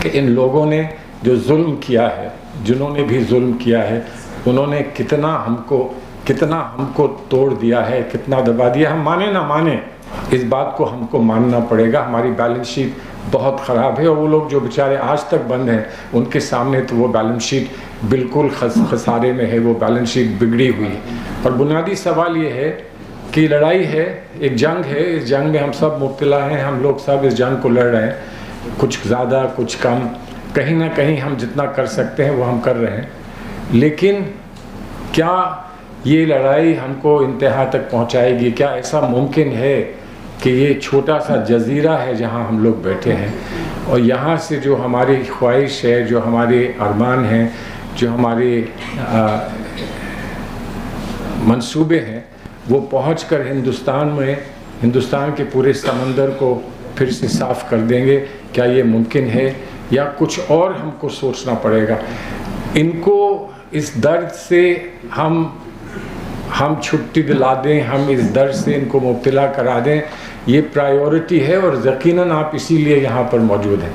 कि इन लोगों ने जो जुल्म किया है, जिन्होंने भी जुल्म किया है, उन्होंने कितना हमको तोड़ दिया है, कितना दबा दिया। हम माने ना माने, इस बात को हमको मानना पड़ेगा। हमारी बैलेंस शीट बहुत ख़राब है और वो लोग जो बेचारे आज तक बंद हैं, उनके सामने तो वो बैलेंस शीट बिल्कुल खसारे में है, वो बैलेंस शीट बिगड़ी हुई है। और बुनियादी सवाल ये है कि लड़ाई है, एक जंग है, इस जंग में हम सब मुब्तला हैं, हम लोग सब इस जंग को लड़ रहे हैं, कुछ ज़्यादा कुछ कम, कहीं ना कहीं हम जितना कर सकते हैं वो हम कर रहे हैं। लेकिन क्या ये लड़ाई हमको इंतहा तक पहुंचाएगी? क्या ऐसा मुमकिन है कि ये छोटा सा जजीरा है जहां हम लोग बैठे हैं और यहाँ से जो हमारी ख्वाहिश है, जो हमारे अरमान हैं, जो हमारे मंसूबे हैं, वो पहुंचकर हिंदुस्तान के पूरे समंदर को फिर से साफ कर देंगे? क्या ये मुमकिन है या कुछ और हमको सोचना पड़ेगा? इनको इस दर्द से हम छुट्टी दिला दें, हम इस दर्द से इनको मुब्तला करा दें, ये प्रायोरिटी है और यकीनन आप इसीलिए यहाँ पर मौजूद हैं।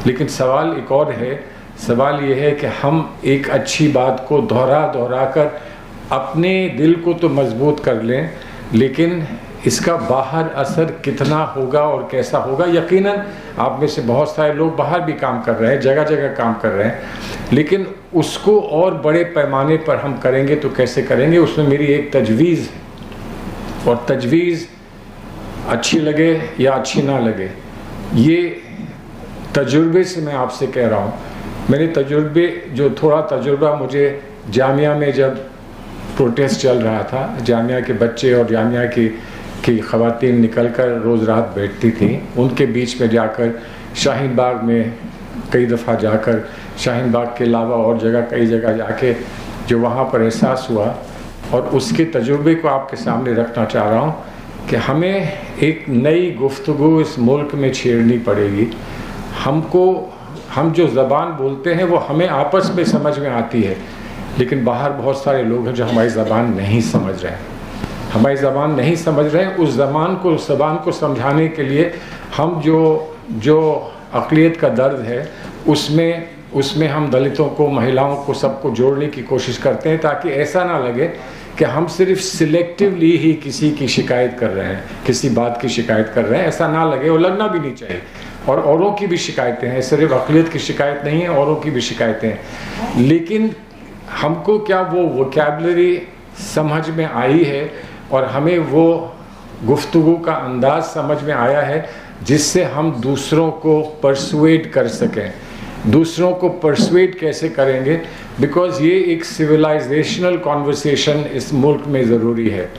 लेकिन सवाल एक और है, सवाल ये है कि हम एक अच्छी बात को दोहरा कर अपने दिल को तो मजबूत कर लें, लेकिन इसका बाहर असर कितना होगा और कैसा होगा? यकीनन आप में से बहुत सारे लोग बाहर भी काम कर रहे हैं, जगह जगह काम कर रहे हैं, लेकिन उसको और बड़े पैमाने पर हम करेंगे तो कैसे करेंगे? उसमें मेरी एक तजवीज़ है और तजवीज़ अच्छी लगे या अच्छी ना लगे, ये तजुर्बे से मैं आपसे कह रहा हूँ। मेरे थोड़ा तजुर्बा मुझे जामिया में जब प्रोटेस्ट चल रहा था, जामिया के बच्चे और जामिया की ख़वातीन निकल कर रोज़ रात बैठती थी, उनके बीच में जाकर शाहीन बाग में कई दफ़ा जाकर, शाहीन बाग के अलावा और कई जगह जाके जो वहाँ पर एहसास हुआ और उसके तजुर्बे को आपके सामने रखना चाह रहा हूँ कि हमें एक नई गुफ्तगू इस मुल्क में छेड़नी पड़ेगी। हम जो ज़बान बोलते हैं वो हमें आपस में समझ में आती है, लेकिन बाहर बहुत सारे लोग हैं जो हमारी ज़बान नहीं समझ रहे हैं, हमारी ज़बान नहीं समझ रहे हैं। उस ज़बान को समझाने के लिए हम जो अक़लियत का दर्द है उसमें हम दलितों को, महिलाओं को, सबको जोड़ने की कोशिश करते हैं, ताकि ऐसा ना लगे कि हम सिर्फ सिलेक्टिवली ही किसी की शिकायत कर रहे हैं, किसी बात की शिकायत कर रहे हैं। ऐसा ना लगे और लगना भी नहीं चाहिए। और औरों की भी शिकायतें हैं, सिर्फ अक़लियत की शिकायत नहीं है, औरों की भी शिकायतें हैं। लेकिन हमको क्या वो वोकैबुलरी समझ में आई है और हमें वो गुफ्तगू का अंदाज़ समझ में आया है जिससे हम दूसरों को परसुएड कर सकें? दूसरों को परसुएड कैसे करेंगे? बिकॉज़ ये एक सिविलाइजेशनल कॉन्वर्सेशन इस मुल्क में ज़रूरी है।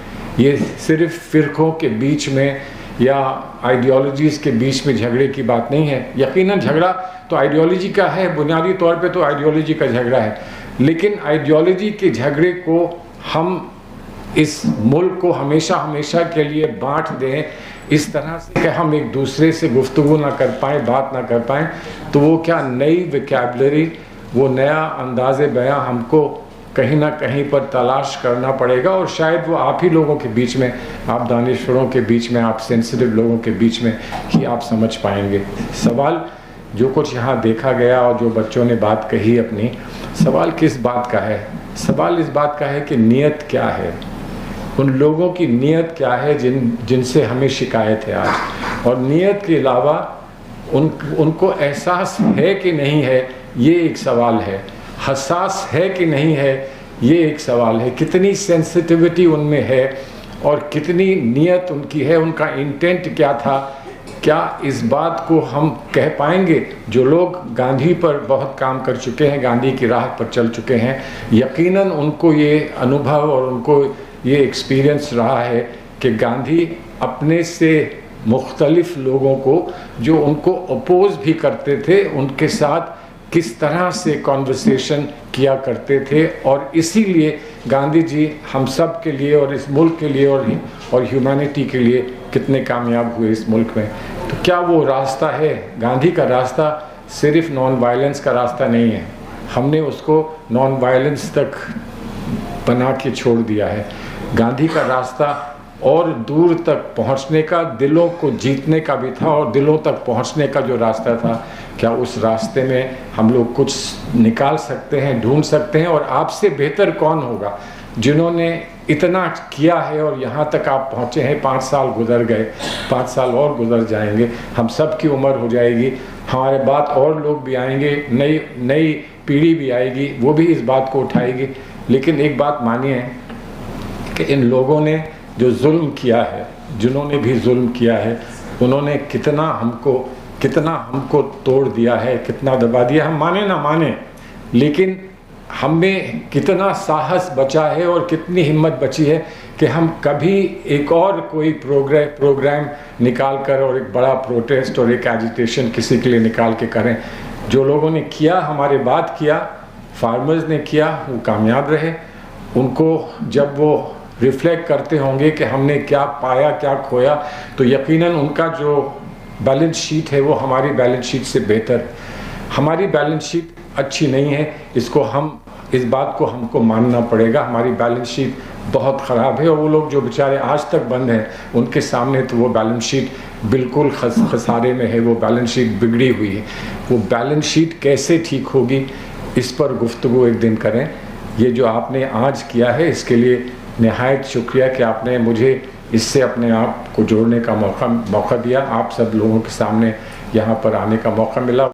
ये सिर्फ फ़िरक़ों के बीच में या आइडियोलॉजीज़ के बीच में झगड़े की बात नहीं है। यकीनन झगड़ा तो आइडियोलॉजी का है, बुनियादी तौर पे तो आइडियोलॉजी का झगड़ा है, लेकिन आइडियोलॉजी के झगड़े को हम इस मुल्क को हमेशा के लिए बांट दें इस तरह से कि हम एक दूसरे से गुफ्तगू ना कर पाएँ, बात ना कर पाएँ, तो वो क्या नई वोकैबुलरी, वो नया अंदाज़े बयां हमको कहीं ना कहीं पर तलाश करना पड़ेगा। और शायद वो आप ही लोगों के बीच में, आप दानिशवरों के बीच में, आप सेंसिटिव लोगों के बीच में ही आप समझ पाएंगे। सवाल जो कुछ यहाँ देखा गया और जो बच्चों ने बात कही अपनी, सवाल किस बात का है? सवाल इस बात का है कि नीयत क्या है, उन लोगों की नीयत क्या है जिनसे हमें शिकायत है आज। और नीयत के अलावा उनको एहसास है कि नहीं है, ये एक सवाल है। हसास है कि नहीं है, ये एक सवाल है। कितनी सेंसिटिविटी उनमें है और कितनी नीयत उनकी है, उनका इंटेंट क्या था? क्या इस बात को हम कह पाएंगे? जो लोग गांधी पर बहुत काम कर चुके हैं, गांधी की राह पर चल चुके हैं, यकीनन उनको ये अनुभव और उनको ये एक्सपीरियंस रहा है कि गांधी अपने से मुख्तलिफ लोगों को, जो उनको अपोज भी करते थे, उनके साथ किस तरह से कॉन्वर्सेशन किया करते थे। और इसीलिए गांधी जी हम सब के लिए और इस मुल्क के लिए और ह्यूमैनिटी के लिए कितने कामयाब हुए इस मुल्क में। तो क्या वो रास्ता है? गांधी का रास्ता सिर्फ नॉन वायलेंस का रास्ता नहीं है, हमने उसको नॉन वायलेंस तक बना के छोड़ दिया है। गांधी का रास्ता और दूर तक पहुंचने का, दिलों को जीतने का भी था, और दिलों तक पहुंचने का जो रास्ता था क्या उस रास्ते में हम लोग कुछ निकाल सकते हैं, ढूंढ सकते हैं? और आपसे बेहतर कौन होगा जिन्होंने इतना किया है और यहाँ तक आप पहुँचे हैं। 5 साल गुजर गए, 5 साल और गुजर जाएंगे, हम सब की उम्र हो जाएगी, हमारे बाद और लोग भी आएंगे, नई पीढ़ी भी आएगी, वो भी इस बात को उठाएगी। लेकिन एक बात मानिए कि इन लोगों ने जो जुल्म किया है, जिन्होंने भी जुल्म किया है, उन्होंने कितना हमको तोड़ दिया है, कितना दबा दिया। हम माने ना माने, लेकिन हमें कितना साहस बचा है और कितनी हिम्मत बची है कि हम कभी एक और कोई प्रोग्राम निकाल कर और एक बड़ा प्रोटेस्ट और एक एजिटेशन किसी के लिए निकाल के करें। जो लोगों ने किया, हमारे बाद किया, फार्मर्स ने किया, वो कामयाब रहे। उनको जब वो रिफ्लेक्ट करते होंगे कि हमने क्या पाया, क्या खोया, तो यकीनन उनका जो बैलेंस शीट है वो हमारी बैलेंस शीट से बेहतर है। हमारी बैलेंस शीट अच्छी नहीं है, इस बात को हमको मानना पड़ेगा। हमारी बैलेंस शीट बहुत ख़राब है और वो लोग जो बेचारे आज तक बंद हैं, उनके सामने तो वो बैलेंस शीट बिल्कुल खसारे में है, वो बैलेंस शीट बिगड़ी हुई है। वो बैलेंस शीट कैसे ठीक होगी, इस पर गुफ्तगू एक दिन करें। ये जो आपने आज किया है, इसके लिए निहायत शुक्रिया कि आपने मुझे इससे अपने आप को जोड़ने का मौका दिया। आप सब लोगों के सामने यहाँ पर आने का मौका मिला।